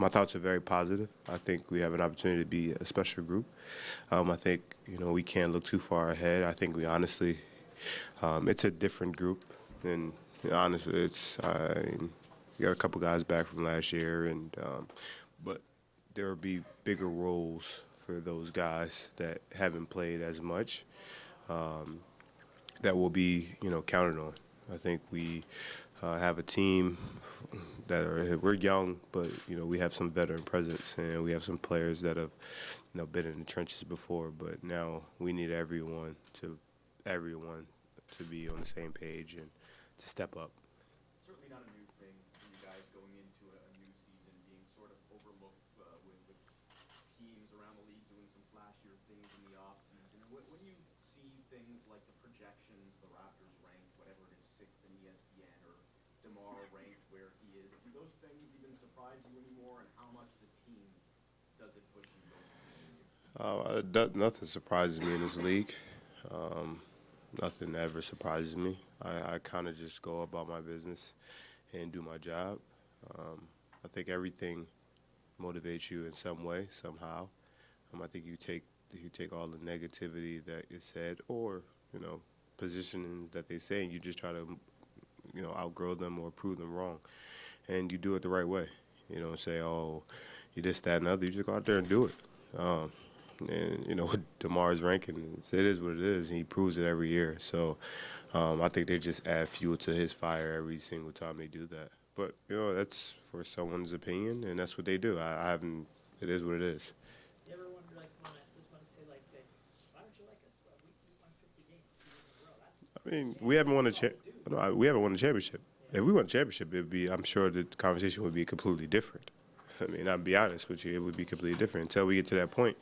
My thoughts are very positive. I think we have an opportunity to be a special group. I think we can't look too far ahead. I think we honestly, it's a different group, and honestly, it's we got a couple guys back from last year, and but there will be bigger roles for those guys that haven't played as much that will be counted on. I think we have a team we're young, but we have some veteran presence, and we have some players that have been in the trenches before. But now we need everyone to be on the same page and to step up. Certainly not a new thing for you guys going into a new season, being sort of overlooked with teams around the league doing some flashier things in the offseason. When you see things like the projections, the Raptors ranked, whatever it is, 6th in ESPN, or DeMar ranked where he is, do those things even surprise you anymore, and how much as a team does it push you going into the league? Nothing surprises me in this league. Nothing ever surprises me. I kind of just go about my business and do my job. I think everything motivates you in some way, somehow. I think you take all the negativity that is said, or positioning that they say, and you just try to outgrow them or prove them wrong, and you do it the right way. You don't say, oh, you this, that, and other. You just go out there and do it. And with DeMar's ranking, it is what it is, and he proves it every year. So I think they just add fuel to his fire every single time they do that. But that's for someone's opinion, and that's what they do. I haven't. It is what it is. You ever wonder, like, just want to say, like, hey, why don't you like us? Well, we won 50 games in a row. That's I mean, we haven't won we haven't won a championship. Yeah. If we won a championship, I'm sure the conversation would be completely different. I mean, I'll be honest with you, it would be completely different. Until we get to that point,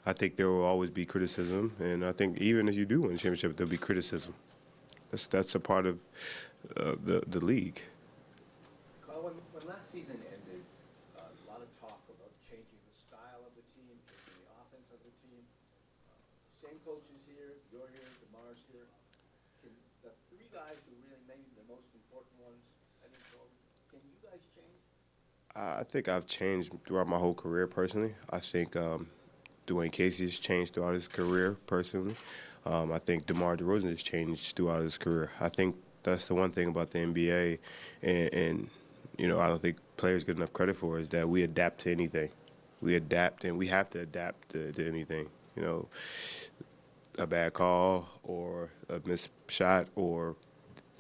I think there will always be criticism, and I think even if you do win a championship, there'll be criticism. That's a part of the league. When last season ended, a lot of talk about changing the style of the team, changing the offense of the team. Same coaches here, you're here, DeMar's here. Can the three guys who really made the most important ones, can you guys change? I think I've changed throughout my whole career personally. I think Dwayne Casey has changed throughout his career personally. I think DeMar DeRozan has changed throughout his career. I think that's the one thing about the NBA, and I don't think players get enough credit for, is that we adapt to anything. We adapt, and we have to adapt to anything. A bad call or a missed shot or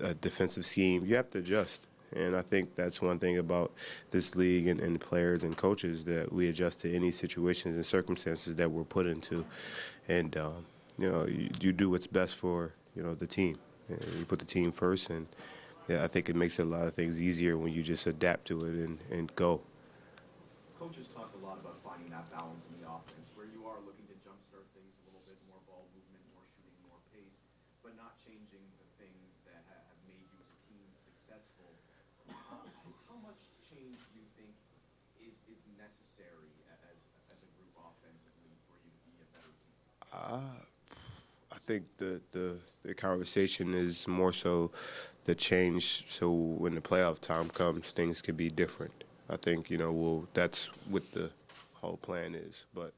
a defensive scheme, you have to adjust. And I think that's one thing about this league and the players and coaches, that we adjust to any situations and circumstances that we're put into. And, you do what's best for, the team. And you put the team first, and I think it makes a lot of things easier when you just adapt to it and go. Coaches talked a lot about finding that balance in the offense, where you are looking to jumpstart things a little bit, more ball movement, more shooting, more pace, but not changing the things that have made you as a team successful. How much change do you think is necessary as a group offensively for you to be a better team? I think the conversation is more so the change, so when the playoff time comes, things can be different. I think, that's what the whole plan is. But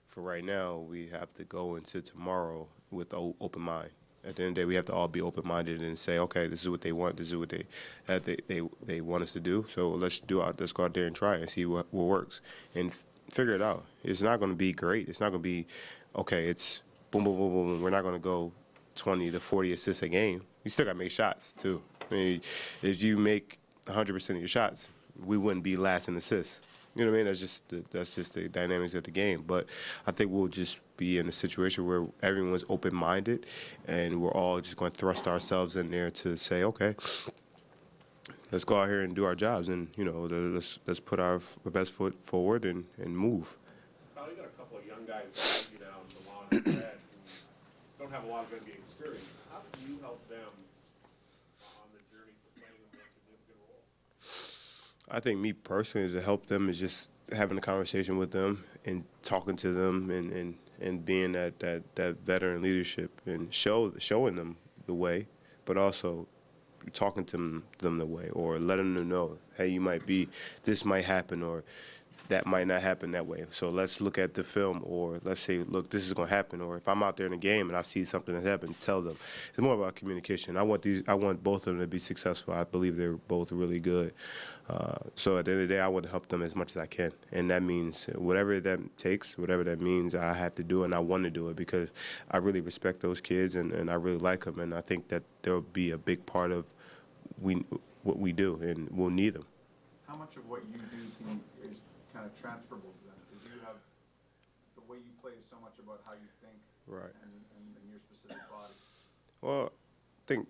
for right now, we have to go into tomorrow with an open mind. At the end of the day, we have to all be open-minded and say, okay, this is what they want, this is what they want us to do. So let's go out there and try it and see what works and figure it out. It's not going to be great. It's not going to be, okay, it's boom, boom, boom, boom. We're not going to go 20 to 40 assists a game. You still got to make shots too. I mean, if you make 100% of your shots, we wouldn't be last in assists. You know what I mean? That's just the dynamics of the game. But I think we'll just be in a situation where everyone's open-minded, and we're all just going to thrust ourselves in there to say, okay, let's go out here and do our jobs, and let's put our best foot forward and move. Kyle, you got a couple of young guys behind you now, Milan and Brad, who don't have a lot of NBA experience. How can you help them on the journey to playing a more significant role? I think me personally, to help them, is just having a conversation with them and talking to them and being that veteran leadership and showing them the way, but also talking to them the way, or letting them know, hey, this might happen, or that might not happen that way. So let's look at the film, or let's say, look, this is going to happen. Or if I'm out there in the game and I see something that's happened, tell them. It's more about communication. I want both of them to be successful. I believe they're both really good. So at the end of the day, I want to help them as much as I can, and that means whatever that takes, whatever that means, I have to do it, and I want to do it because I really respect those kids, and I really like them, and I think that they'll be a big part of what we do, and we'll need them. How much of what you do is kind of transferable to them? Because you have the way you play is so much about how you think, Right. and your specific body. Well, I think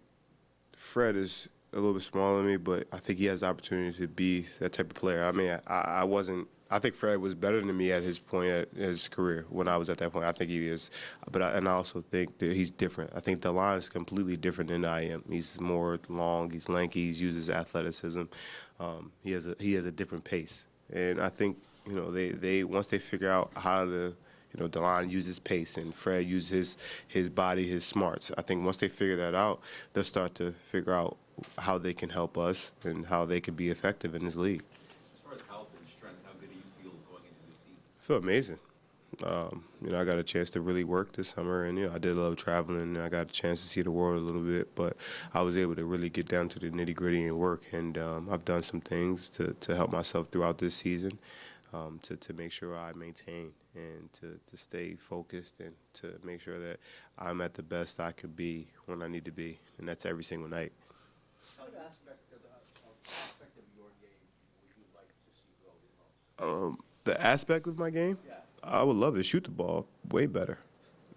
Fred is a little bit smaller than me, but I think he has the opportunity to be that type of player. I mean, I wasn't. I think Fred was better than me at his point in his career when I was at that point. I think he is, but I also think that he's different. I think Delon is completely different than I am. He's more long. He's lanky. He uses athleticism. He has a different pace, and I think they once they figure out how to. Delon uses pace and Fred uses his body, his smarts. I think once they figure that out, they'll start to figure out how they can help us and how they can be effective in this league. As far as health and strength, how good do you feel going into the season? I feel amazing. I got a chance to really work this summer, and I did a little traveling, and I got a chance to see the world a little bit, but I was able to really get down to the nitty-gritty and work, and I've done some things to help myself throughout this season. To make sure I maintain and to stay focused and to make sure that I'm at the best I could be when I need to be, and that's every single night. What aspect of your game would you like to see grow the most? The aspect of my game, Yeah. I would love to shoot the ball way better.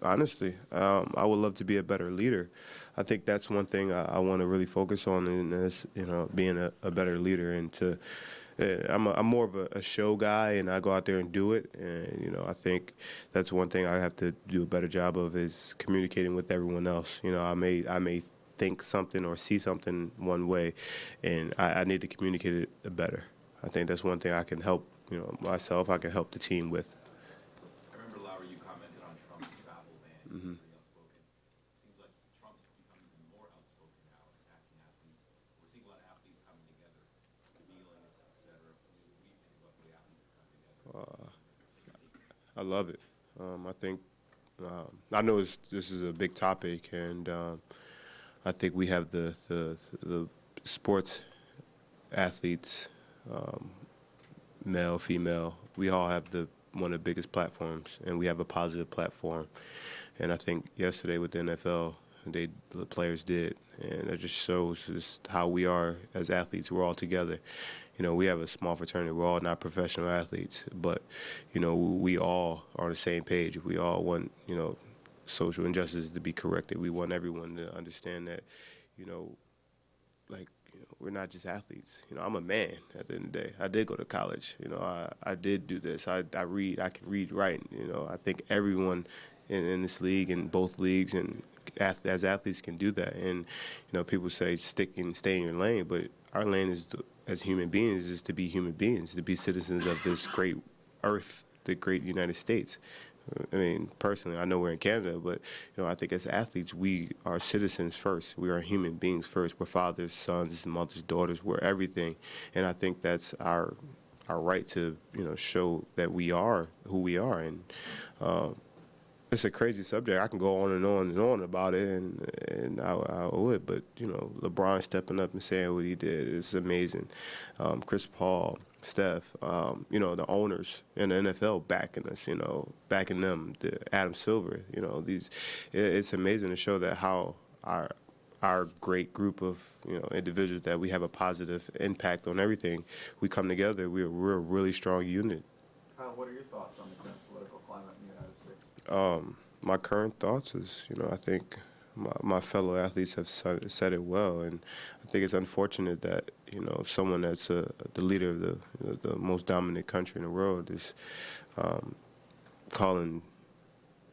Honestly, I would love to be a better leader. I think that's one thing I want to really focus on, and is being a better leader. And I'm more of a show guy, and I go out there and do it. And I think that's one thing I have to do a better job of is communicating with everyone else. I may think something or see something one way, and I need to communicate it better. I think that's one thing I can help myself. I can help the team with. I remember, Lowry, you commented on Trump's travel ban. Mm-hmm. Very outspoken. Seems like Trump's become even more outspoken now, attacking athletes. We're seeing a lot of athletes coming together, kneeling, et cetera. What do you think about the way athletes come together? I love it. I think I know this is a big topic, and I think we have the sports athletes, male, female. We all have one of the biggest platforms, and we have a positive platform. And I think yesterday with the NFL, the players did, and it just shows just how we are as athletes. We're all together. We have a small fraternity. We're all not professional athletes, but we all are on the same page. We all want social injustices to be corrected. We want everyone to understand that we're not just athletes. I'm a man at the end of the day. I did go to college. I did do this. I read. I can read, write. I think everyone in this league, in both leagues, and as athletes can do that. And people say stay in your lane, but our lane is as human beings is to be human beings, to be citizens of this great earth, the great United States. I mean, personally, I know we're in Canada, but I think as athletes, we are citizens first. We are human beings first. We're fathers, sons, mothers, daughters. We're everything, and I think that's our right to show that we are who we are. And it's a crazy subject. I can go on and on and on about it, and I would. But LeBron stepping up and saying what he did is amazing. Chris Paul, Steph, the owners in the NFL backing us, backing them. Adam Silver, it's amazing to show that how our great group of individuals that we have a positive impact on everything. We come together. We're a really strong unit. Kyle, what are your thoughts on the current political climate in the United States? My current thoughts is, I think my fellow athletes have said it well, and I think it's unfortunate that someone that's the leader of the most dominant country in the world is calling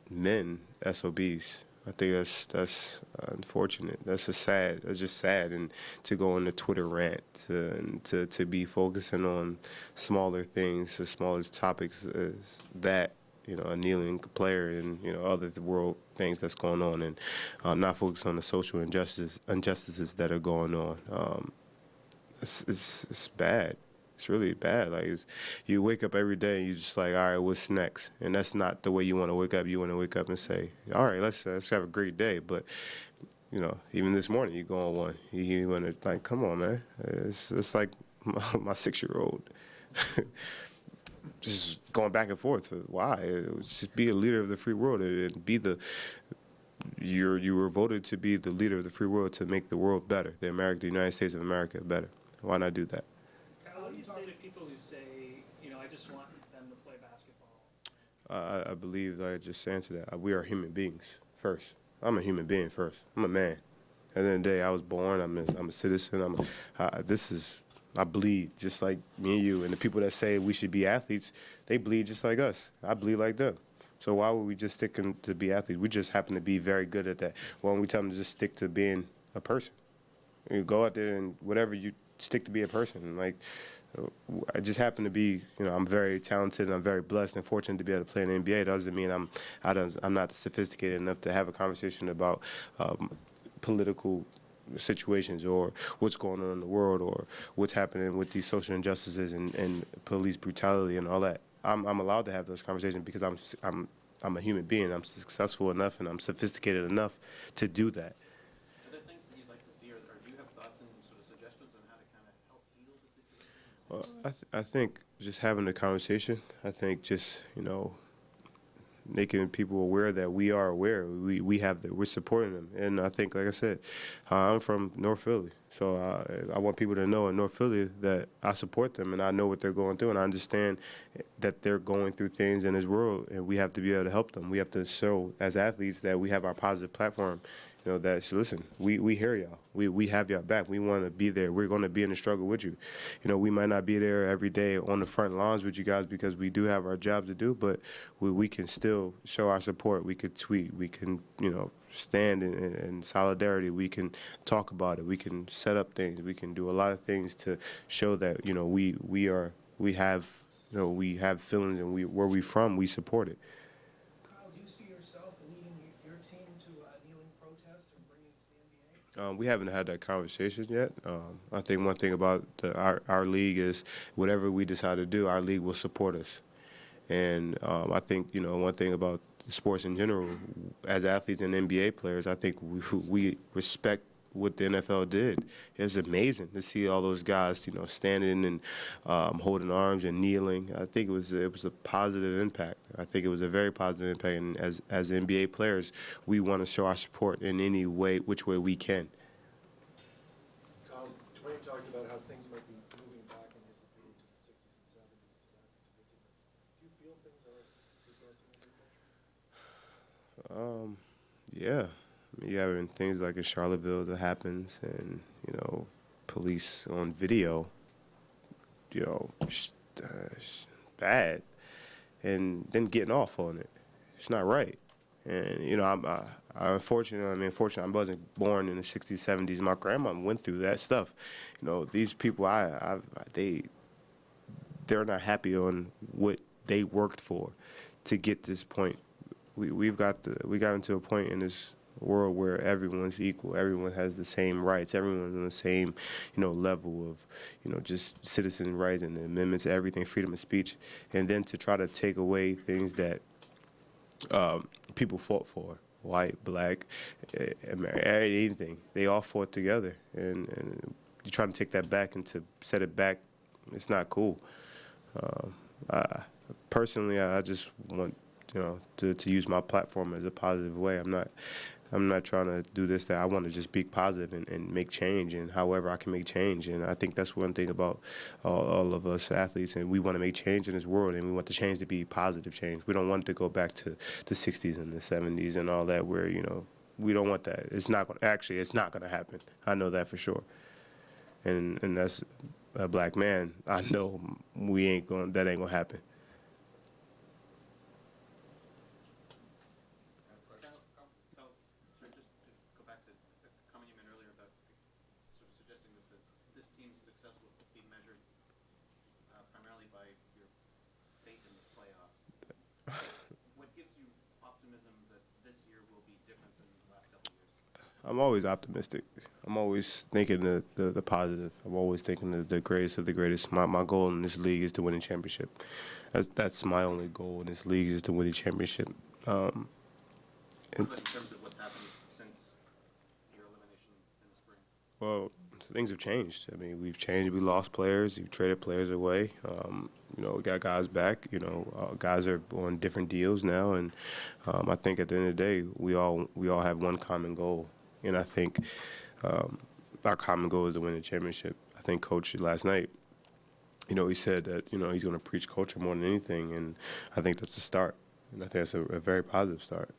men SOBs. I think that's unfortunate. That's just sad, and to go on the Twitter rant and to be focusing on smaller things, the smaller topics is that. A kneeling player and, other world things that's going on, and not focus on the social injustices that are going on. It's bad. It's really bad. Like you wake up every day and you just like, all right, what's next? And that's not the way you want to wake up. You want to wake up and say, all right, let's have a great day. But even this morning you go on one. You want to like, come on, man. It's like my 6-year-old. Just going back and forth. Why? Just be a leader of the free world and be the. You were voted to be the leader of the free world to make the world better, the United States of America better. Why not do that? What do you say to people who say, I just want them to play basketball? I believe I just answered that. We are human beings first. I'm a human being first. I'm a man. At the end of the day, I was born. I'm a citizen. I bleed just like me and you. And the people that say we should be athletes, they bleed just like us. I bleed like them. So why would we just stick to be athletes? We just happen to be very good at that. Why don't we tell them to just stick to being a person? You go out there and whatever you stick to be a person. Like I just happen to be, I'm very talented and I'm very blessed and fortunate to be able to play in the NBA. It doesn't mean I'm not sophisticated enough to have a conversation about political situations or what's going on in the world or what's happening with these social injustices and police brutality and all that. I'm allowed to have those conversations because I'm a human being. I'm successful enough and I'm sophisticated enough to do that. Are there things that you'd like to see, or do you have thoughts and sort of suggestions on how to kind of help heal the situation? I think just having a conversation. I think just making people aware that we are aware. We're supporting them, and I think, like I said, I'm from North Philly, so I want people to know in North Philly that I support them and I know what they're going through, and I understand that they're going through things in this world, and we have to be able to help them. We have to show as athletes that we have our positive platform. That listen, we hear y'all. We have y'all back. We want to be there. We're going to be in the struggle with you. We might not be there every day on the front lines with you guys because we do have our jobs to do, but we can still show our support. We could tweet. We can, stand in solidarity. We can talk about it. We can set up things. We can do a lot of things to show that, we have feelings and where we from, we support it. Do you see yourself leading your team to a kneeling protest or bringing it to the NBA? We haven't had that conversation yet. I think one thing about our league is whatever we decide to do, our league will support us. And I think, one thing about sports in general, as athletes and NBA players, I think we respect what the NFL did. It was amazing to see all those guys, standing and holding arms and kneeling. I think it was a positive impact. I think it was a very positive impact. And as NBA players, we want to show our support in any way, which way we can. Dwayne talked about how things might be moving back in his opinion to the 60s and 70s to that divisiveness. Do you feel things are regressing in your culture? Yeah. You having things like in Charlottesville that happens, and police on video, bad, and then getting off on it. It's not right. And I'm unfortunate. I wasn't born in the '60s, '70s. My grandma went through that stuff. These people, they're not happy on what they worked for to get this point. We got into a point in this world where everyone's equal, everyone has the same rights, everyone's on the same, level of, just citizen rights and the amendments to everything, freedom of speech, and then to try to take away things that people fought for, white, black, anything, they all fought together, and you're trying to take that back and to set it back, it's not cool. Personally, I just want, to use my platform as a positive way. I'm not trying to do this, that. I want to just be positive and make change, and however I can make change. And I think that's one thing about all of us athletes, and we want to make change in this world, and we want the change to be positive change. We don't want it to go back to the 60s and the 70s and all that where, we don't want that. It's not going to happen. I know that for sure. And that's a black man. I know that ain't going to happen. Primarily by your faith in the playoffs. What gives you optimism that this year will be different than the last couple of years? I'm always optimistic. I'm always thinking the positive. I'm always thinking the greatest of the greatest. My goal in this league is to win a championship. That's my only goal in this league is to win a championship. What about in terms of what's happened since your elimination in the spring? Well, things have changed. I mean, we've changed. We lost players. We've traded players away. We got guys back. Guys are on different deals now, and I think at the end of the day, we all have one common goal, and I think our common goal is to win the championship. I think Coach last night, he said that he's going to preach culture more than anything, and I think that's a start, and I think that's a very positive start.